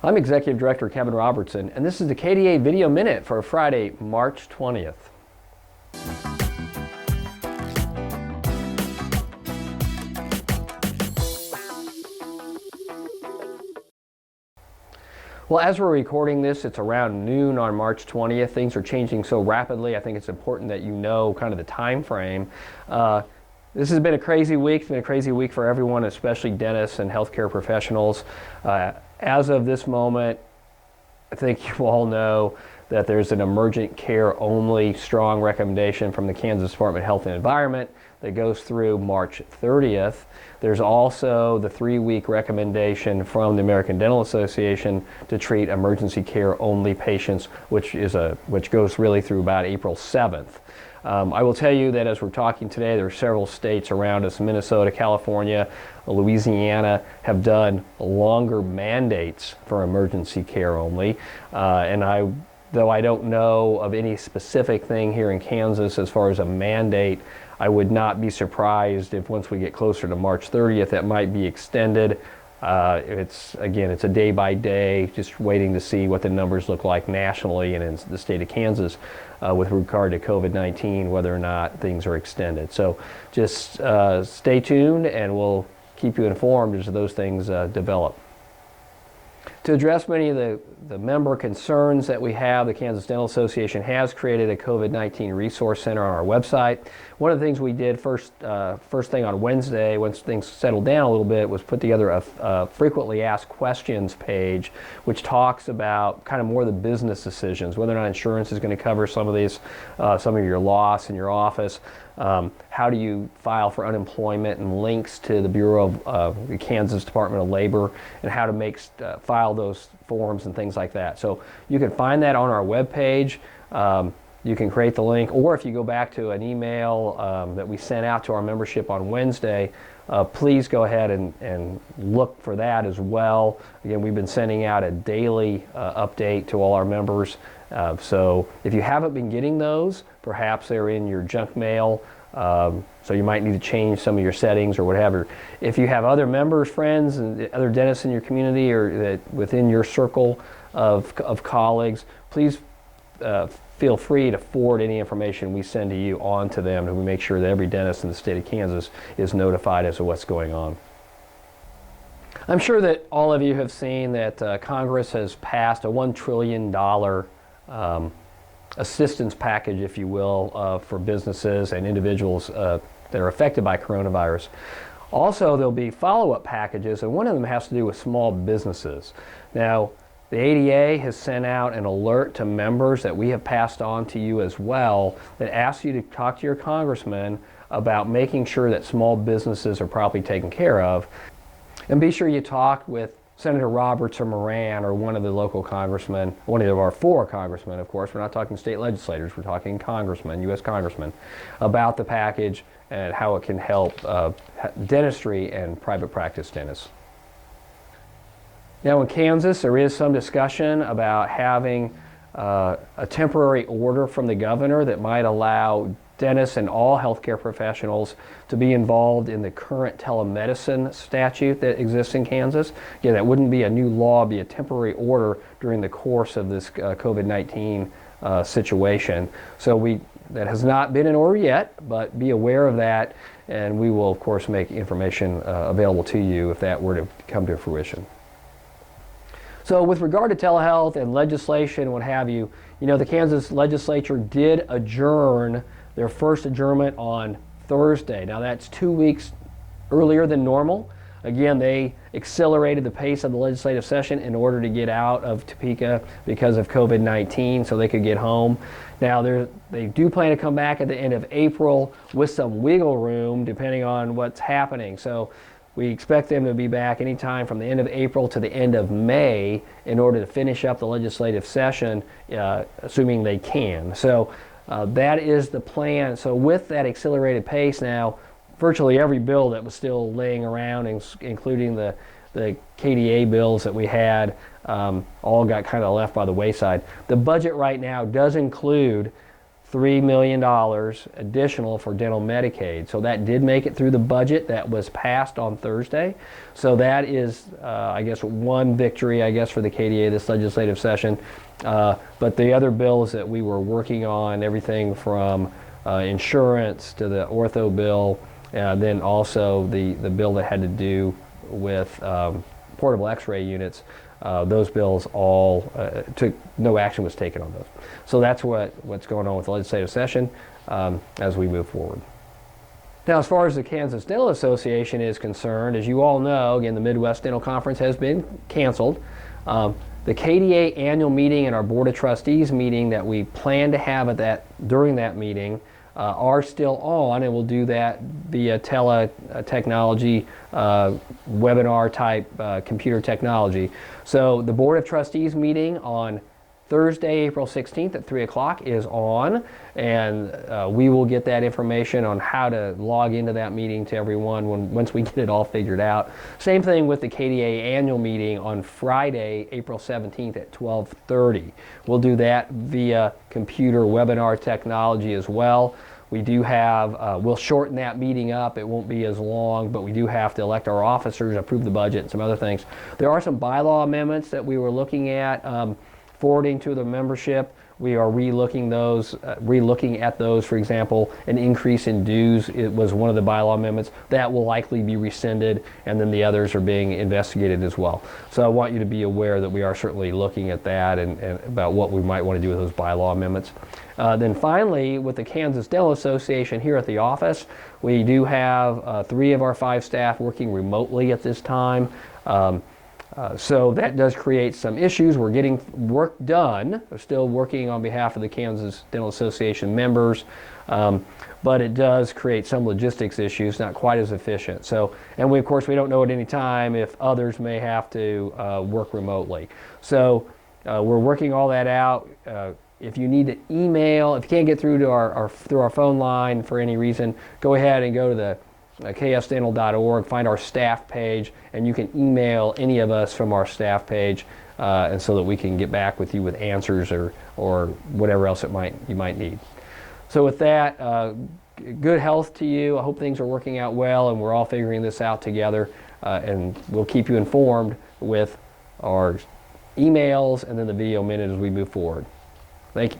I'm Executive Director Kevin Robertson, and this is the KDA Video Minute for Friday, March 20th. Well, as we're recording this, it's around noon on March 20th. Things are changing so rapidly. I think it's important that you know kind of the time frame. This has been a crazy week. It's been a crazy week for everyone, especially dentists and healthcare professionals. As of this moment, I think you all know that there's an emergent care only strong recommendation from the Kansas Department of Health and Environment that goes through March 30th. There's also the 3-week recommendation from the American Dental Association to treat emergency care only patients, which goes really through about April 7th. I will tell you that as we're talking today, there are several states around us, Minnesota, California, Louisiana, have done longer mandates for emergency care only. Though I don't know of any specific thing here in Kansas as far as a mandate, I would not be surprised if once we get closer to March 30th, that might be extended. It's a day by day, just waiting to see what the numbers look like nationally and in the state of Kansas with regard to COVID-19, whether or not things are extended. So just stay tuned and we'll keep you informed as those things develop. To address many of the member concerns that we have, the Kansas Dental Association has created a COVID-19 resource center on our website. One of the things we did first thing on Wednesday, once things settled down a little bit, was put together a frequently asked questions page, which talks about kind of more the business decisions, whether or not insurance is going to cover some of these, some of your loss in your office. How do you file for unemployment, and links to the Bureau of the Kansas Department of Labor, and how to file those forms and things like that. So you can find that on our webpage. You can create the link, or if you go back to an email that we sent out to our membership on Wednesday, please go ahead and look for that as well. Again, we've been sending out a daily update to all our members. So if you haven't been getting those, perhaps they're in your junk mail, so you might need to change some of your settings or whatever. If you have other members, friends, and other dentists in your community or that within your circle of colleagues, please feel free to forward any information we send to you on to them, and we make sure that every dentist in the state of Kansas is notified as to what's going on. I'm sure that all of you have seen that Congress has passed a $1 trillion assistance package, if you will, for businesses and individuals that are affected by coronavirus. Also, there'll be follow-up packages, and one of them has to do with small businesses. Now, the ADA has sent out an alert to members that we have passed on to you as well that asks you to talk to your congressman about making sure that small businesses are properly taken care of. And be sure you talk with Senator Roberts or Moran or one of the local congressmen, one of our 4 congressmen, of course. We're not talking state legislators, we're talking congressmen, U.S. congressmen, about the package and how it can help dentistry and private practice dentists. Now in Kansas, there is some discussion about having a temporary order from the governor that might allow dentists and all healthcare professionals to be involved in the current telemedicine statute that exists in Kansas. Again, that wouldn't be a new law, it'd be a temporary order during the course of this COVID-19 situation. So that has not been in order yet, but be aware of that, and we will of course make information available to you if that were to come to fruition. So with regard to telehealth and legislation, what have you, the Kansas legislature did adjourn their first adjournment on Thursday. Now that's 2 weeks earlier than normal. Again, they accelerated the pace of the legislative session in order to get out of Topeka because of COVID-19 so they could get home. Now they do plan to come back at the end of April with some wiggle room depending on what's happening. So we expect them to be back anytime from the end of April to the end of May in order to finish up the legislative session, assuming they can. So that is the plan. So with that accelerated pace now, virtually every bill that was still laying around, including the KDA bills that we had, all got kind of left by the wayside. The budget right now does include $3 million additional for dental Medicaid. So that did make it through the budget that was passed on Thursday. So that is, I guess, one victory, I guess, for the KDA this legislative session. But the other bills that we were working on, everything from insurance to the ortho bill, then also the bill that had to do with portable x-ray units, those bills all no action was taken on those. So that's what's going on with the legislative session as we move forward. Now, as far as the Kansas Dental Association is concerned, as you all know, again, the Midwest Dental Conference has been canceled. The KDA annual meeting and our Board of Trustees meeting that we plan to have during that meeting are still on, and we'll do that via technology, webinar type computer technology. So the Board of Trustees meeting on Thursday, April 16th at 3 o'clock is on, and we will get that information on how to log into that meeting to everyone once we get it all figured out. Same thing with the KDA annual meeting on Friday, April 17th at 12:30. We'll do that via computer webinar technology as well. We do have, we'll shorten that meeting up. It won't be as long, but we do have to elect our officers, approve the budget, and some other things. There are some bylaw amendments that we were looking at forwarding to the membership. We are re-looking at those. For example, an increase in dues, it was one of the bylaw amendments. That will likely be rescinded, and then the others are being investigated as well. So I want you to be aware that we are certainly looking at that and about what we might want to do with those bylaw amendments. Then finally, with the Kansas Dental Association here at the office, we do have 3 of our 5 staff working remotely at this time. So that does create some issues. We're getting work done. We're still working on behalf of the Kansas Dental Association members, but it does create some logistics issues, not quite as efficient. So, and we, of course, we don't know at any time if others may have to work remotely. So we're working all that out. If you need to email, if you can't get through to our phone line for any reason, go ahead and go to the ksdental.org, find our staff page, and you can email any of us from our staff page, and so that we can get back with you with answers or whatever else you might need. So with that, good health to you. I hope things are working out well, and we're all figuring this out together, and we'll keep you informed with our emails and then the video minute as we move forward. Thank you.